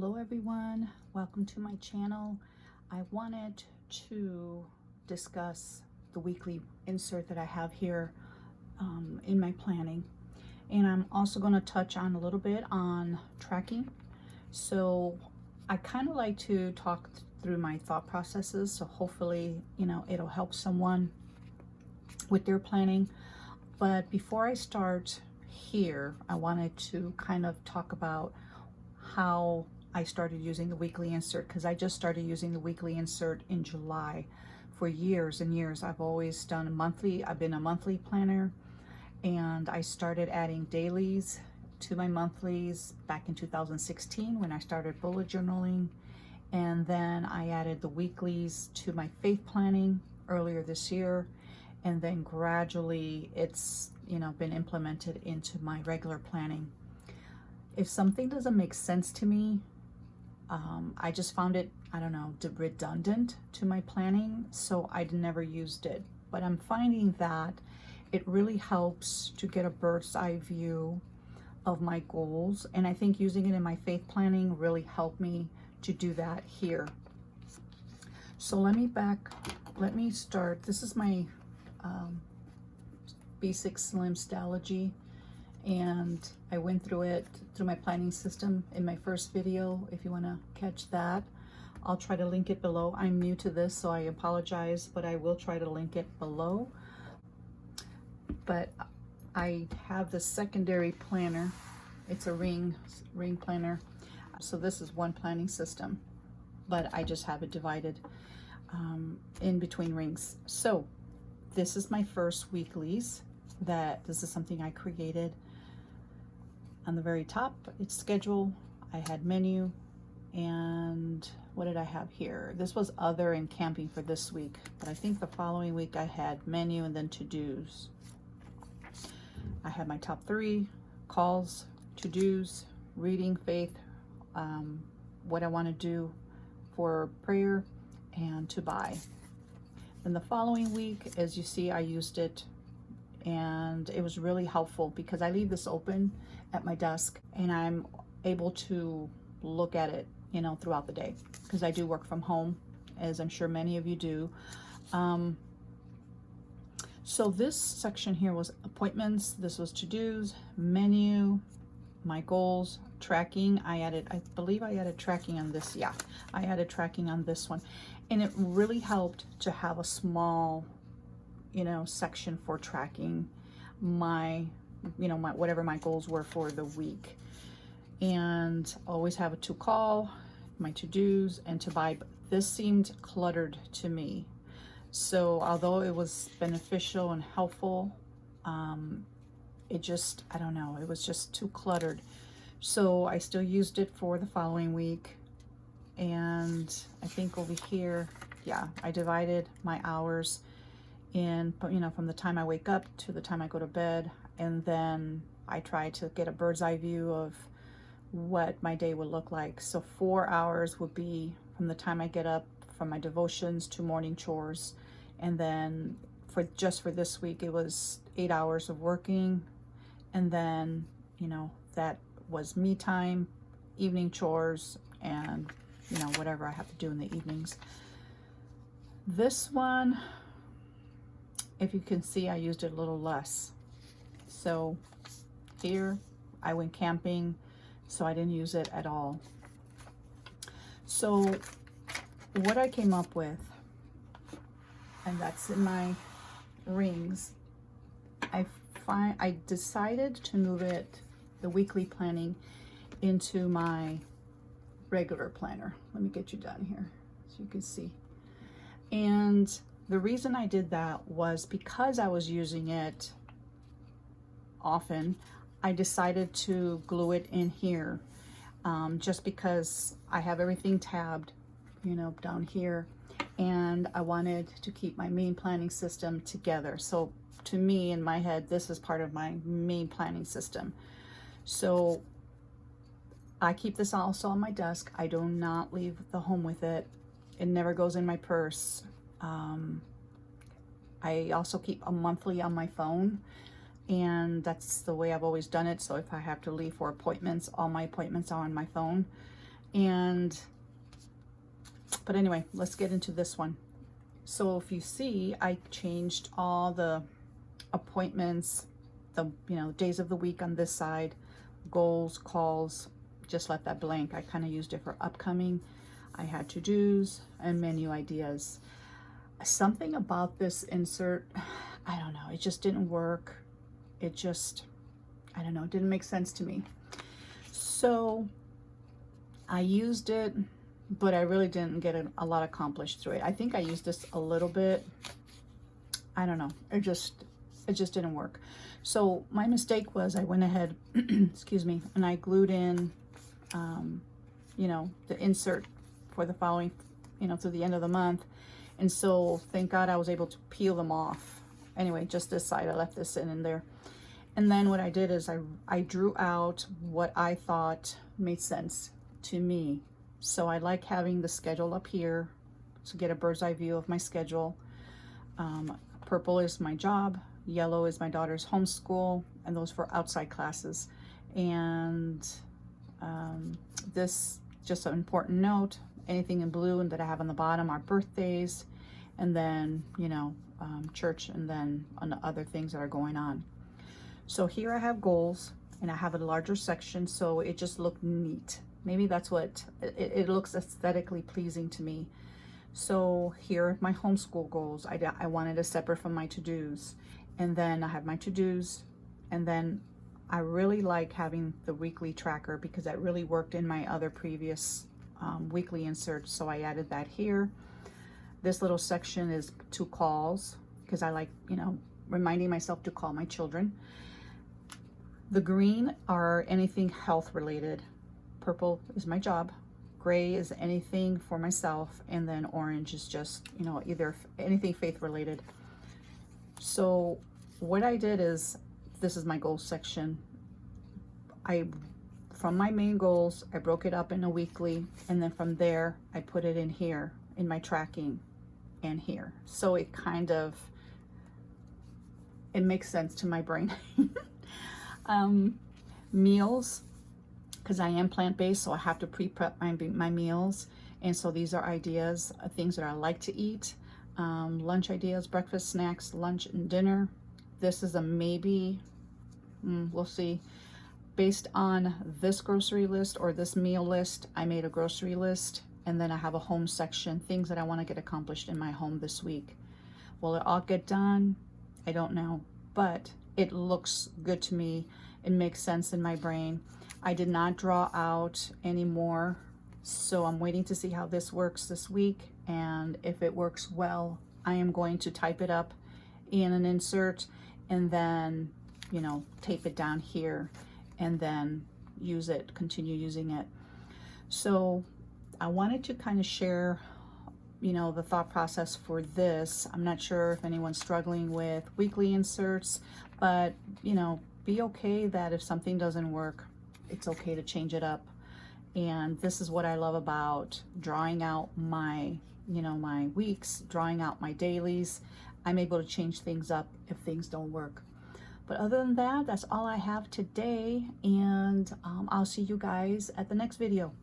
Hello everyone, welcome to my channel. I wanted to discuss the weekly insert that I have here in my planning, and I'm also going to touch on a little bit on tracking. So I kind of like to talk through my thought processes, so hopefully it'll help someone with their planning. But before I start here, I wanted to kind of talk about how I started using the weekly insert, because I just started using the weekly insert in July. For years and years I've always done a monthly. I've been a monthly planner, and I started adding dailies to my monthlies back in 2016 when I started bullet journaling, and then I added the weeklies to my faith planning earlier this year, and then gradually it's been implemented into my regular planning. If something doesn't make sense to me, I just found it, I don't know, redundant to my planning, so I never used it. But I'm finding that it really helps to get a bird's eye view of my goals, and I think using it in my faith planning really helped me to do that here. So let me start. This is my B6 Slim Stalogy, and I went through my planning system in my first video. If you want to catch that, I'll try to link it below. I'm new to this, so I apologize, but I will try to link it below. But I have the secondary planner. It's a ring planner. So this is one planning system, but I just have it divided in between rings. So this is my first weeklies. This is something I created. On the very top, it's schedule. I had menu, and what did I have here? This was other and camping for this week, but I think the following week I had menu and then to-dos. I had my top 3 calls, to-dos, reading, faith, what I want to do for prayer, and to buy. Then the following week, as you see, I used it, and it was really helpful because I leave this open at my desk and I'm able to look at it throughout the day, because I do work from home, as I'm sure many of you do. So this section here was appointments, this was to-dos, menu, my goals, tracking. I believe I added tracking on this. Yeah, I added tracking on this one, and it really helped to have a small section for tracking my whatever my goals were for the week. And always have a to call, my to-dos, and to buy. But this seemed cluttered to me, so although it was beneficial and helpful, it just, I don't know, it was just too cluttered. So I still used it for the following week. And I think over here, yeah, I divided my hours in, from the time I wake up to the time I go to bed, and then I try to get a bird's eye view of what my day would look like. So 4 hours would be from the time I get up from my devotions to morning chores, and then for this week it was 8 hours of working, and then that was me time, evening chores, and whatever I have to do in the evenings. This one, if you can see, I used it a little less. So here I went camping, so I didn't use it at all. So what I came up with, and that's in my rings, I decided to move the weekly planning into my regular planner. Let me get you down here so you can see. And the reason I did that was because I was using it often. I decided to glue it in here, just because I have everything tabbed, down here, and I wanted to keep my main planning system together. So to me, in my head, this is part of my main planning system. So I keep this also on my desk. I do not leave the home with it. It never goes in my purse. I also keep a monthly on my phone, and that's the way I've always done it. So if I have to leave for appointments, all my appointments are on my phone. But anyway, let's get into this one. So if you see, I changed all the appointments, the days of the week on this side, goals, calls, just left that blank. I kind of used it for upcoming. I had to-dos and menu ideas. Something about this insert, I don't know, it just didn't work. It just, I don't know, it didn't make sense to me. So I used it, but I really didn't get a lot accomplished through it. I think I used this a little bit. I don't know, it just didn't work. So my mistake was I went ahead, excuse me, and I glued in, the insert for the following, through the end of the month. And so thank God I was able to peel them off. Anyway, just this side, I left this in there. And then what I did is I drew out what I thought made sense to me. So I like having the schedule up here to get a bird's eye view of my schedule. Purple is my job, yellow is my daughter's homeschool, and those for outside classes. And this, just an important note, anything in blue and that I have on the bottom are birthdays, and then church, and then on the other things that are going on. So here I have goals, and I have a larger section, so it just looked neat. Maybe that's what it looks aesthetically pleasing to me. So here are my homeschool goals. I wanted it separate from my to-dos, and then I have my to-dos, and then I really like having the weekly tracker because that really worked in my other previous weekly inserts. So I added that here. This little section is to calls because I like, reminding myself to call my children. The green are anything health related. Purple is my job. Gray is anything for myself. And then orange is just, either anything faith related. So what I did is, this is my goals section. From my main goals, I broke it up in a weekly, and then from there, I put it in here, in my tracking, and here. So it makes sense to my brain. Meals, because I am plant-based, so I have to pre-prep my meals. And so these are ideas, things that I like to eat. Lunch ideas, breakfast, snacks, lunch, and dinner. This is a maybe, we'll see. Based on this grocery list or this meal list, I made a grocery list, and then I have a home section, things that I want to get accomplished in my home this week. Will it all get done? I don't know, but it looks good to me. It makes sense in my brain. I did not draw out any more, so I'm waiting to see how this works this week, and if it works well, I am going to type it up in an insert and then, tape it down here and then use it, continue using it. So I wanted to kind of share, the thought process for this. I'm not sure if anyone's struggling with weekly inserts, but, be okay that if something doesn't work, it's okay to change it up. And this is what I love about drawing out my, my weeks, drawing out my dailies. I'm able to change things up if things don't work. But other than that, that's all I have today, and I'll see you guys at the next video.